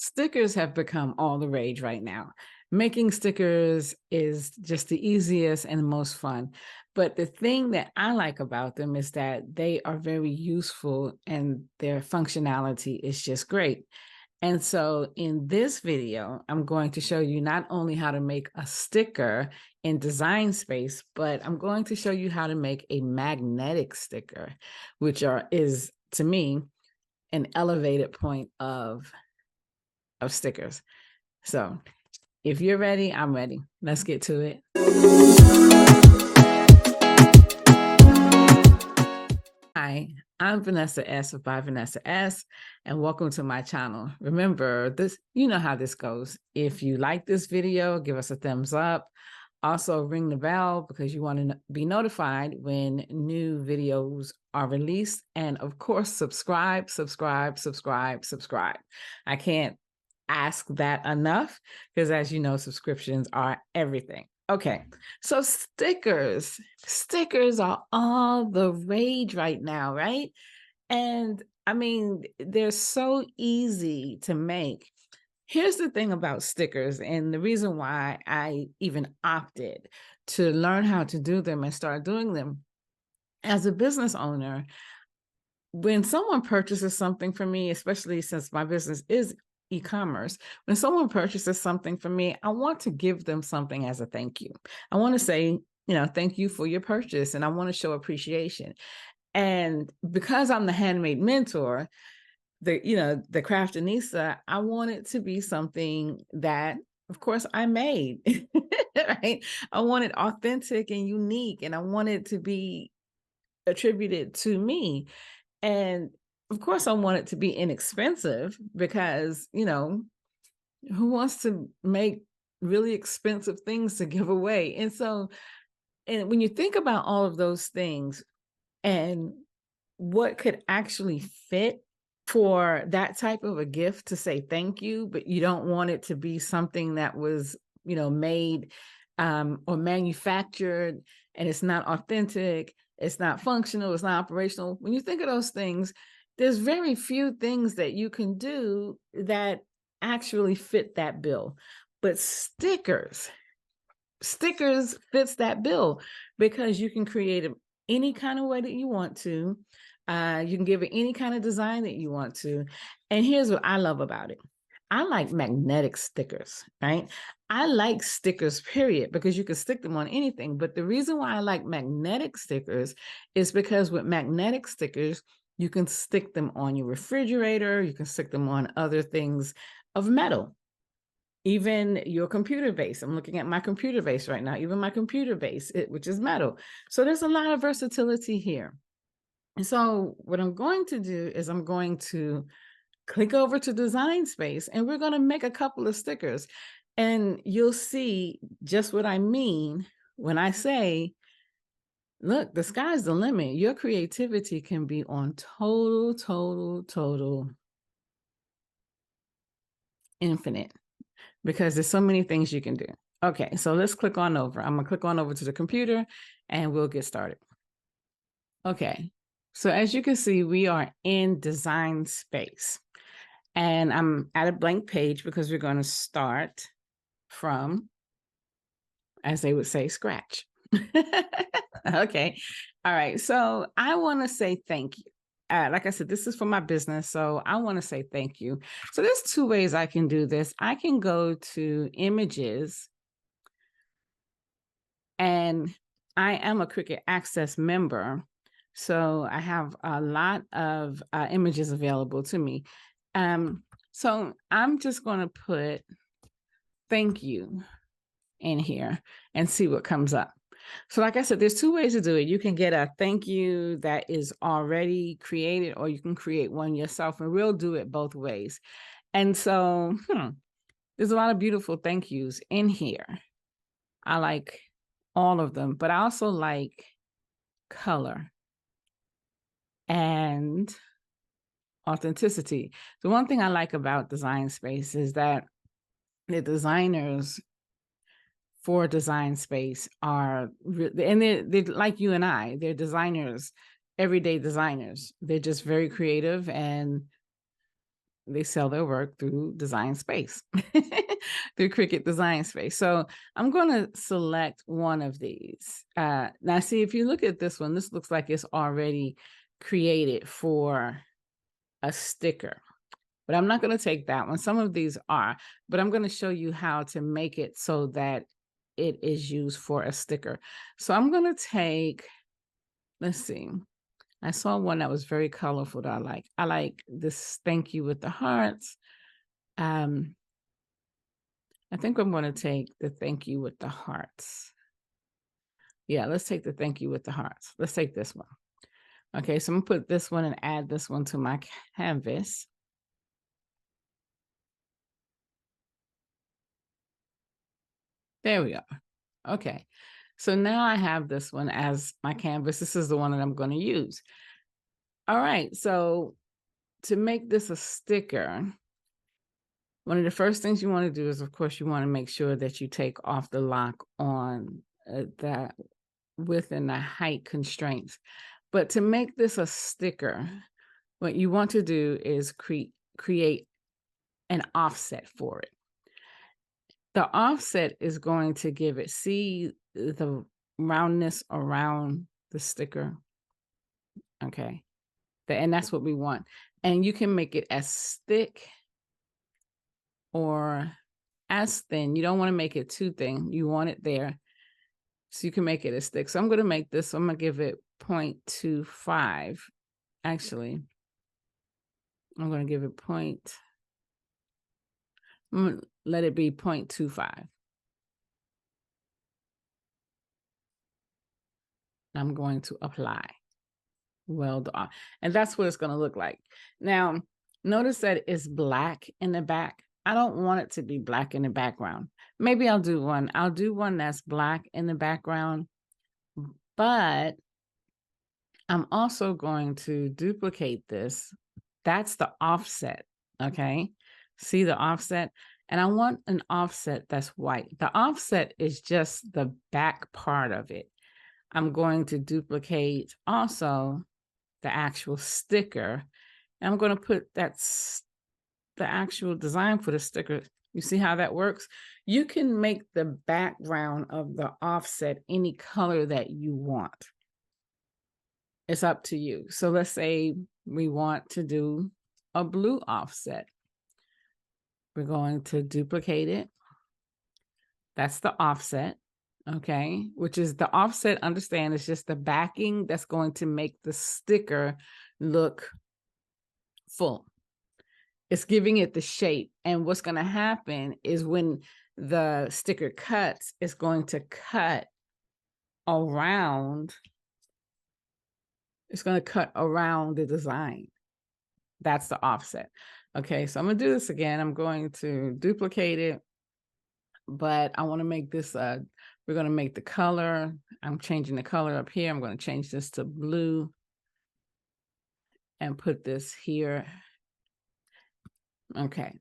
Stickers have become all the rage right now. Making stickers is just the easiest and the most fun. But the thing that I like about them is that they are very useful and their functionality is just great. And so in this video, I'm going to show you not only how to make a sticker in Design Space, but I'm going to show you how to make a magnetic sticker, which is to me an elevated point of stickers. So if you're ready, I'm ready. Let's get to it. Hi, I'm Vanessa S. of By Vanessa S. And welcome to my channel. Remember, you know how this goes. If you like this video, give us a thumbs up. Also ring the bell because you want to be notified when new videos are released. And of course, subscribe. I can't ask that enough because, as you know, subscriptions are everything. Okay, so stickers are all the rage right now, right? And I mean, they're so easy to make. Here's the thing about stickers, and the reason why I even opted to learn how to do them and start doing them. As a business owner, when someone purchases something from me, especially since my business is e-commerce, when someone purchases something from me, I want to give them something as a thank you. I want to say, thank you for your purchase, and I want to show appreciation. And because I'm the handmade mentor, the craftinista, I want it to be something that, of course, I made, right? I want it authentic and unique, and I want it to be attributed to me. And of course, I want it to be inexpensive because, who wants to make really expensive things to give away? And so, and when you think about all of those things and what could actually fit for that type of a gift to say thank you, but you don't want it to be something that was, made or manufactured, and it's not authentic, it's not functional, it's not operational. When you think of those things, there's very few things that you can do that actually fit that bill. But stickers fits that bill because you can create it any kind of way that you want to. You can give it any kind of design that you want to. And here's what I love about it. I like magnetic stickers, right? I like stickers, period, because you can stick them on anything. But the reason why I like magnetic stickers is because with magnetic stickers, you can stick them on your refrigerator, you can stick them on other things of metal. Even your computer base. I'm looking at my computer base right now, even my computer base, which is metal. So there's a lot of versatility here. And so what I'm going to do is I'm going to click over to Design Space, and we're going to make a couple of stickers. And you'll see just what I mean when I say, look, the sky's the limit. Your creativity can be on total infinite, because there's so many things you can do. Okay, so let's click on over. I'm gonna click on over to the computer and we'll get started. Okay, so as you can see, we are in Design Space, and I'm at a blank page because we're going to start from, as they would say, scratch. Okay, all right, so I want to say thank you. Like I said, this is for my business, so I want to say thank you. So there's two ways I can do this. I can go to Images, and I am a Cricut Access member, so I have a lot of images available to me. So I'm just going to put thank you in here and see what comes up. So like I said, there's two ways to do it. You can get a thank you that is already created, or you can create one yourself, and we'll do it both ways. And so there's a lot of beautiful thank yous in here. I like all of them, but I also like color and authenticity. The one thing I like about Design Space is that the designers for Design Space are, and they're like you and I, they're designers, everyday designers. They're just very creative, and they sell their work through Design Space, through Cricut Design Space. So I'm going to select one of these. Now, see, if you look at this one, this looks like it's already created for a sticker. But I'm not going to take that one. Some of these are, but I'm going to show you how to make it so that it is used for a sticker. So I'm going to take, let's see. I saw one that was very colorful that I like. I like this thank you with the hearts. I think I'm going to take the thank you with the hearts. Yeah, let's take the thank you with the hearts. Let's take this one. Okay, so I'm going to put this one and add this one to my canvas. There we are. Okay, so now I have this one as my canvas. This is the one that I'm going to use. All right, so to make this a sticker, one of the first things you want to do is, of course, you want to make sure that you take off the lock on the width and the height constraints. But to make this a sticker, what you want to do is create an offset for it. The offset is going to give it, see the roundness around the sticker. Okay. And that's what we want. And you can make it as thick or as thin. You don't want to make it too thin. You want it there. So you can make it as thick. So I'm going to make this, I'm going to give it 0.25. Actually, I'm going to give it let it be 0.25. I'm going to apply. Well done. And that's what it's going to look like. Now, notice that it's black in the back. I don't want it to be black in the background. Maybe I'll do one. I'll do one that's black in the background, but I'm also going to duplicate this. That's the offset, okay? See the offset? And I want an offset that's white. The offset is just the back part of it. I'm going to duplicate also the actual sticker. And I'm going to put that's the actual design for the sticker. You see how that works? You can make the background of the offset any color that you want. It's up to you. So let's say we want to do a blue offset. We're going to duplicate it. That's the offset, okay? Which is the offset, understand, it's just the backing that's going to make the sticker look full. It's giving it the shape. And what's going to happen is when the sticker cuts, it's going to cut around. It's going to cut around the design. That's the offset. Okay, so I'm going to do this again. I'm going to duplicate it, but I want to make this, we're going to make the color. I'm changing the color up here. I'm going to change this to blue and put this here. Okay.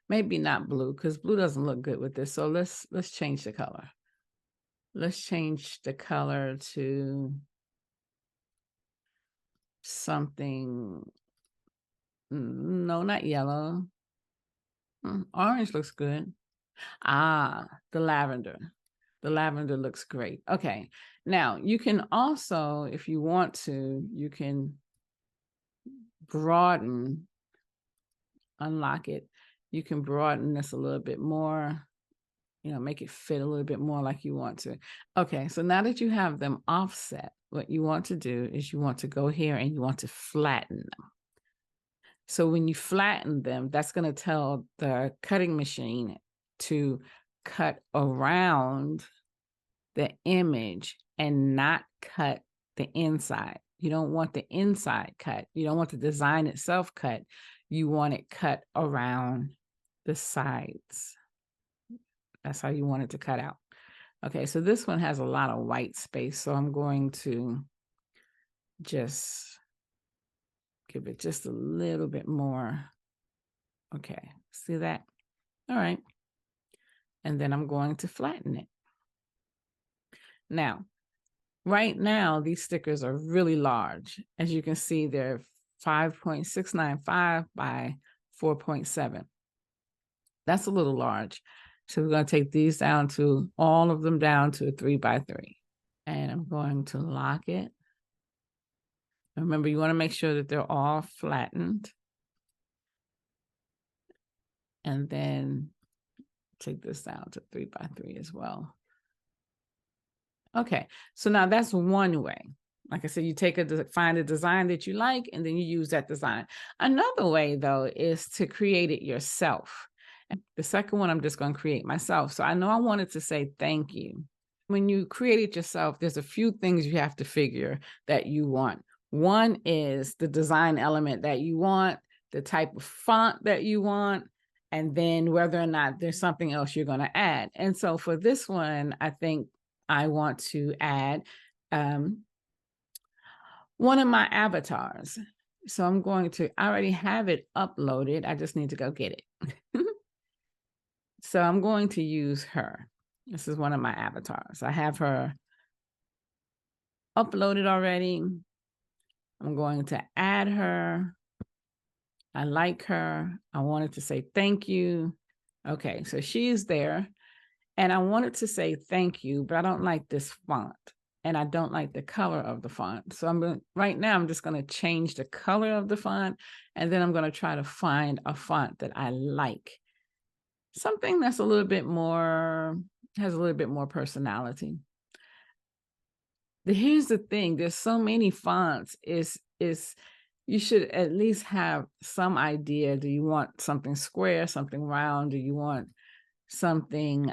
Maybe not blue because blue doesn't look good with this. So let's change the color. Let's change the color to something. No, not yellow. Orange looks good. Ah, the lavender. The lavender looks great. Okay. Now you can also, if you want to, you can broaden, unlock it. You can broaden this a little bit more, you know, make it fit a little bit more like you want to. Okay. So now that you have them offset, what you want to do is you want to go here and you want to flatten them. So when you flatten them, that's going to tell the cutting machine to cut around the image and not cut the inside. You don't want the inside cut. You don't want the design itself cut. You want it cut around the sides. That's how you want it to cut out. Okay, so this one has a lot of white space. So I'm going to just give it just a little bit more. Okay, see that? All right. And then I'm going to flatten it. Now, right now, these stickers are really large. As you can see, they're 5.695 by 4.7. That's a little large. So we're going to take these down to all of them down to a 3x3. And I'm going to lock it. Remember, you want to make sure that they're all flattened. And then take this down to 3x3 as well. Okay, so now that's one way. Like I said, you find a design that you like, and then you use that design. Another way, though, is to create it yourself. And the second one, I'm just going to create myself. So I know I wanted to say thank you. When you create it yourself, there's a few things you have to figure that you want. One is the design element that you want, the type of font that you want, and then whether or not there's something else you're going to add. And so for this one, I think I want to add one of my avatars. So I'm going to, I already have it uploaded. I just need to go get it. So I'm going to use her. This is one of my avatars. I have her uploaded already. I'm going to add her. I like her. I wanted to say thank you. Okay, so she's there. And I wanted to say thank you, but I don't like this font. And I don't like the color of the font. So right now, I'm just going to change the color of the font. And then I'm going to try to find a font that I like. Something that's a little bit more, has a little bit more personality. Here's the thing. There's so many fonts. You should at least have some idea. Do you want something square, something round? Do you want something,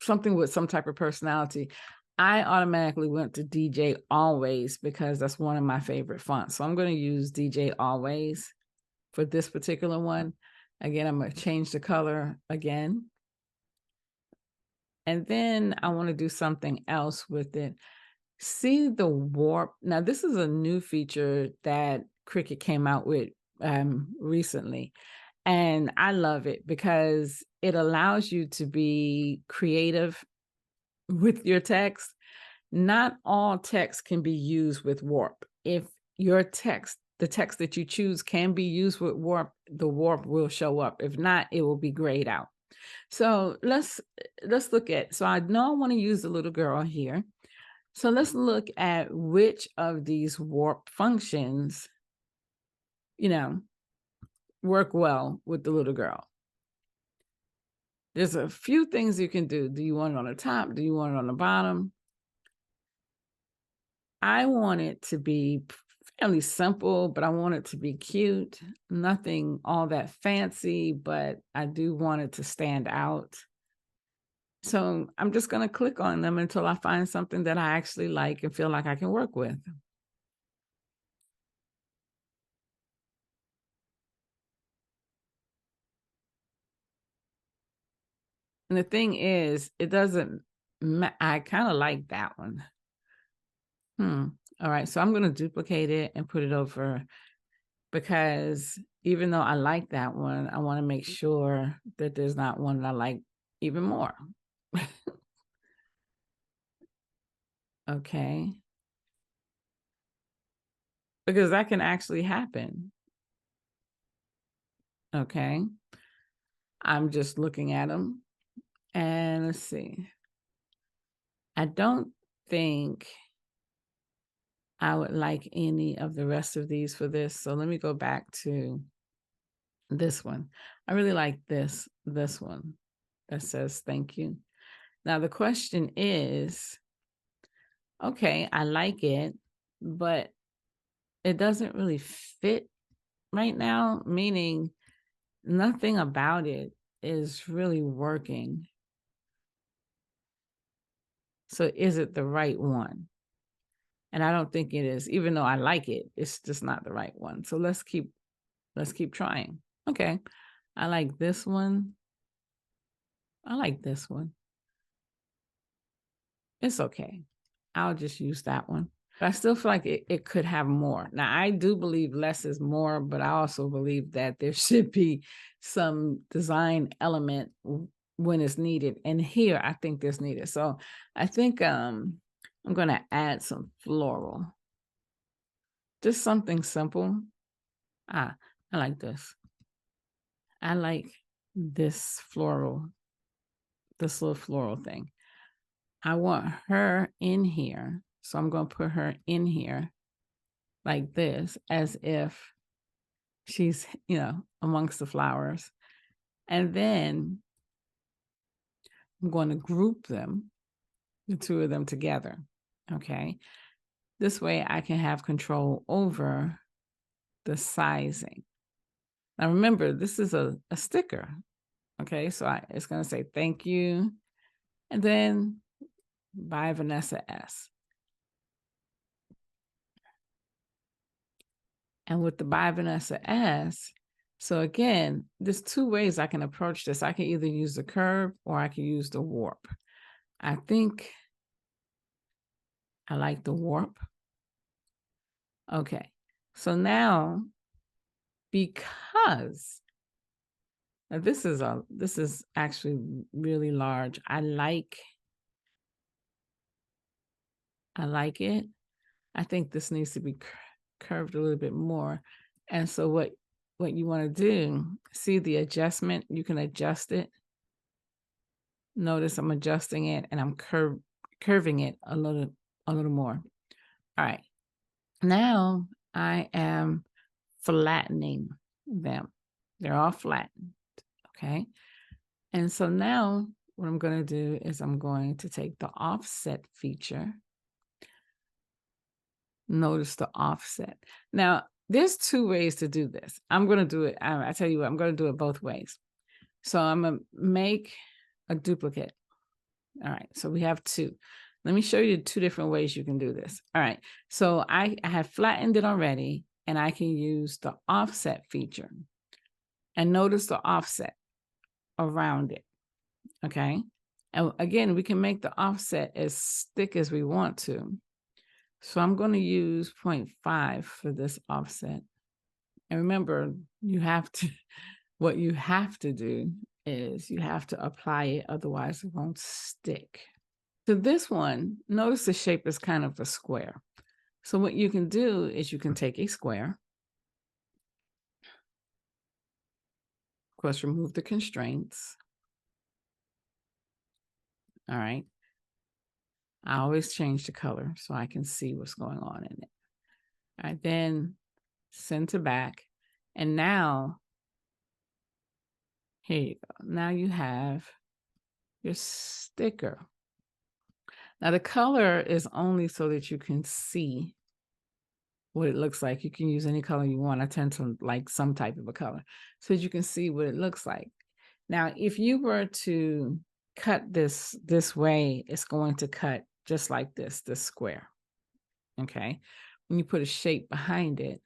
something with some type of personality? I automatically went to DJ Always because that's one of my favorite fonts. So I'm going to use DJ Always for this particular one. Again, I'm going to change the color again. And then I want to do something else with it. See the warp. Now, this is a new feature that Cricut came out with recently. And I love it because it allows you to be creative with your text. Not all text can be used with warp. If your text, the text that you choose can be used with warp, the warp will show up. If not, it will be grayed out. So let's look at, so I know I want to use the little girl here. So let's look at which of these warp functions, work well with the little girl. There's a few things you can do. Do you want it on the top? Do you want it on the bottom? I want it to be fairly simple, but I want it to be cute. Nothing all that fancy, but I do want it to stand out. So I'm just going to click on them until I find something that I actually like and feel like I can work with. And the thing is, it doesn't, I kind of like that one. All right, so I'm going to duplicate it and put it over because even though I like that one, I want to make sure that there's not one that I like even more. Okay. Because that can actually happen. Okay. I'm just looking at them and let's see. I don't think I would like any of the rest of these for this. So let me go back to this one. I really like this one that says thank you. Now the question is, okay, I like it, but it doesn't really fit right now, meaning nothing about it is really working. So is it the right one? And I don't think it is, even though I like it, it's just not the right one. So let's keep trying. Okay. I like this one. I like this one. It's okay. I'll just use that one. But I still feel like it could have more. Now, I do believe less is more, but I also believe that there should be some design element when it's needed. And here, I think there's needed. So I think I'm going to add some floral. Just something simple. I like this. I like this floral, this little floral thing. I want her in here. So I'm going to put her in here like this, as if she's, amongst the flowers. And then I'm going to group them, the two of them together. Okay. This way I can have control over the sizing. Now remember, this is a sticker. Okay. So it's going to say thank you. And then by Vanessa S. And with the by Vanessa S, so again, there's two ways I can approach this. I can either use the curve or I can use the warp. I think I like the warp. Okay, so now, because now this is actually really large. I like it. I think this needs to be curved a little bit more. And so what you want to do, see the adjustment, you can adjust it. Notice I'm adjusting it and I'm curving it a little more. All right. Now I am flattening them. They're all flattened. Okay. And so now what I'm going to do is I'm going to take the offset feature. Notice the offset. Now, there's two ways to do this. I'm going to do it. I tell you what, I'm going to do it both ways. So I'm going to make a duplicate. All right. So we have two. Let me show you two different ways you can do this. All right. So I have flattened it already, and I can use the offset feature. And notice the offset around it. Okay. And again, we can make the offset as thick as we want to. So I'm going to use 0.5 for this offset. And remember, what you have to do is you have to apply it, otherwise it won't stick. So this one, notice the shape is kind of a square. So what you can do is you can take a square. Of course, remove the constraints. All right. I always change the color so I can see what's going on in it. All right, then center back. And now, here you go. Now you have your sticker. Now the color is only so that you can see what it looks like. You can use any color you want. I tend to like some type of a color so that you can see what it looks like. Now, if you were to cut this way, it's going to cut just like this square. Okay. When you put a shape behind it,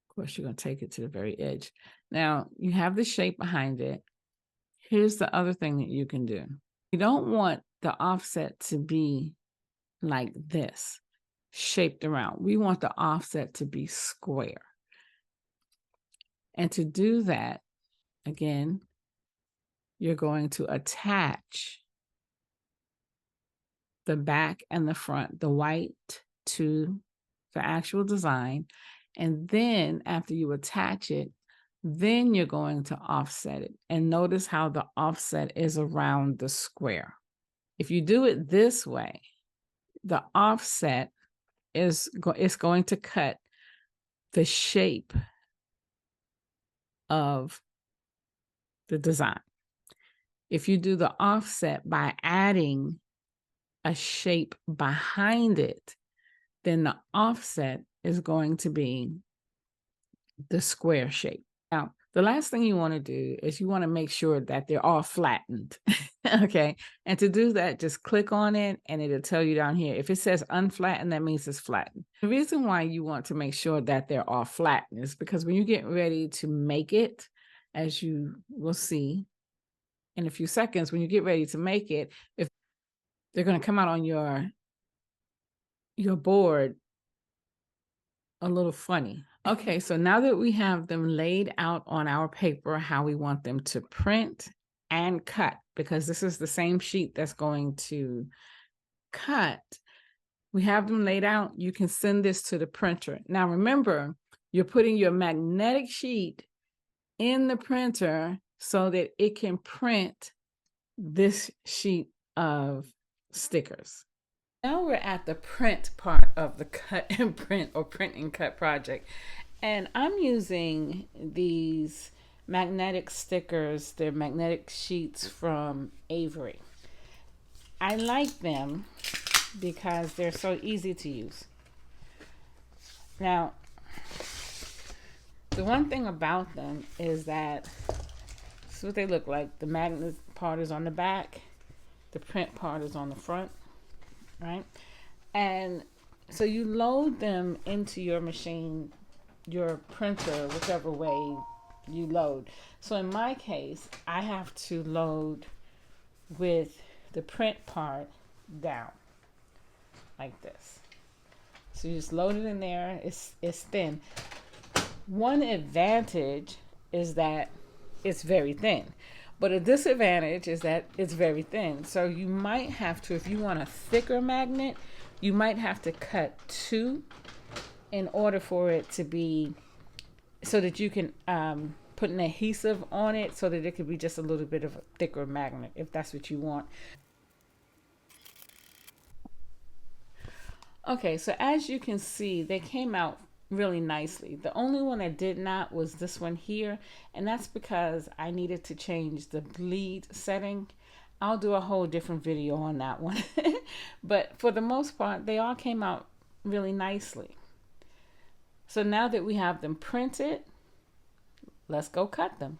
of course, you're going to take it to the very edge. Now, you have the shape behind it. Here's the other thing that you can do. You don't want the offset to be like this, shaped around. We want the offset to be square. And to do that, again, you're going to attach the back and the front, the white to the actual design. And then after you attach it, then you're going to offset it. And notice how the offset is around the square. If you do it this way, the offset is going to cut the shape of the design. If you do the offset by adding a shape behind it, then the offset is going to be the square shape. Now, the last thing you want to do is you want to make sure that they're all flattened. Okay. And to do that, just click on it and it'll tell you down here. If it says unflattened, that means it's flattened. The reason why you want to make sure that they're all flattened is because when you get ready to make it, as you will see in a few seconds, when you get ready to make it, if they're going to come out on your board a little funny. Okay, so now that we have them laid out on our paper, how we want them to print and cut, because this is the same sheet that's going to cut, We have them laid out. You can send this to the printer. Now, remember, you're putting your magnetic sheet in the printer so that it can print this sheet of stickers. Now we're at the print part of the cut and print or print and cut project. And I'm using these magnetic stickers. They're magnetic sheets from Avery. I like them because they're so easy to use. Now, the one thing about them is that this is what they look like. The magnet part is on the back, the print part is on the front, right? And so you load them into your machine, your printer, whichever way you load. So in my case, I have to load with the print part down like this. So you just load it in there. It's thin. One advantage is that it's very thin, but a disadvantage is that it's very thin. So you might have to, if you want a thicker magnet, you might have to cut two in order for it to be, so that you can put an adhesive on it so that it could be just a little bit of a thicker magnet if that's what you want. Okay, so as you can see, they came out really nicely. The only one that did not was this one here, and that's because I needed to change the bleed setting. I'll do a whole different video on that one. But for the most part, they all came out really nicely. So now that we have them printed, let's go cut them.